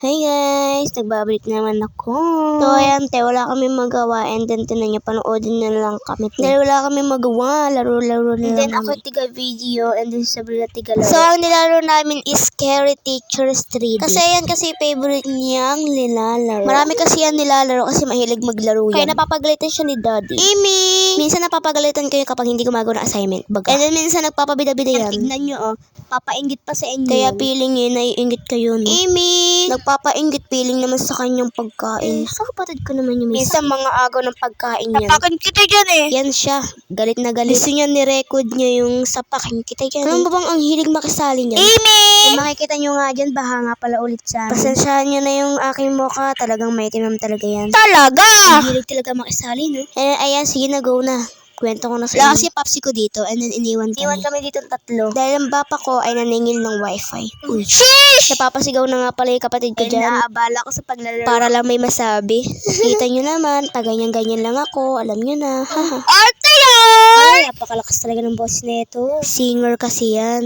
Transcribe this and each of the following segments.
Hi guys! Nagbabalik naman ako. So ayan te, wala kami magawa and then tinan nyo, panoodin na lang kami. Dahil wala kami magawa, laro-laro na lang. And then ako tiga video and then Sabrina tiga laro. So ang nilaro namin is Scary Teachers 3D. Kasi yan kasi favorite niyang nilalaro. Marami kasi yan nilalaro kasi mahilig maglaro yan. Kaya napapagalitan siya ni Daddy. Amy! Minsan napapagalitan kayo kapag hindi gumagawa ng assignment. Baga. And then minsan nagpapabida-bida yan. Tignan nyo oh, papainggit pa sa inyo. Kaya feeling eh, naiingit kayo no. Amy! Nagpapainggit feeling naman sa kanyang pagkain. Sa kapatid ko naman yung minsan mga agaw ng pagkain yan. Sapakin kita dyan eh. Yan siya. Galit na galit. Gusto niya ni-record niya yung sapakin kita yan. Ano ba bang ang hilig makisali niya? Amy! Kung makikita nyo nga dyan, baha nga pala ulit sa amin. Pasensyahan nyo na yung aking mukha. Talagang may timam talaga yan. Talaga! Ang hilig talaga makisali, no? Ayan, sige na, go na. Kwento ko na sa inyo. Wala kasi papsi ko dito and then iniwan kami. Iniwan kami dito tatlo. Dahil ang bapa ko ay naningil ng wifi. Uy. Sheesh! Napapasigaw na nga pala yung kapatid ko dyan. Naabala ko sa paglalaro. Para lang may masabi. Kita nyo naman, taganyan-ganyan lang ako. Alam nyo na. Arte yan! Ay, napakalakas talaga ng boss nito. Singer kasi yan.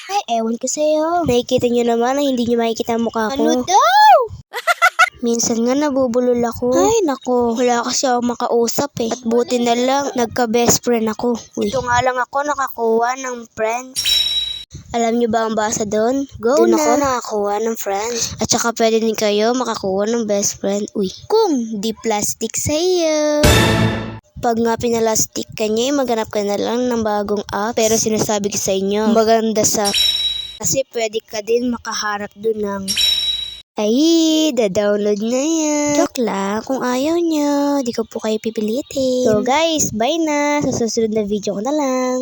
Ay, ewan ko sa'yo. Nakikita nyo naman na hindi nyo makikita ang mukha ko. Ano daw? Minsan nga nabubulol ako. Ay, nako. Wala kasi ako makausap eh. At buti na lang, nagka-best friend ako. Uy. Ito nga lang ako nakakuha ng friends. Alam nyo ba ang basa doon? Go doon na. Ako nakakuha ng friends. At saka pwede din kayo makakuha ng best friend. Uy. Kung di plastic sa'yo. Pag nga pinalastik ka niya, maghanap ka na lang ng bagong app. Pero sinasabi ko sa inyo, maganda sa... Kasi pwede ka din makaharap doon ng... Ay, da-download na yan. Joke lang, kung ayaw nyo, di ko po kayo pipilitin. So guys, bye na. Sa susunod na video ko na lang.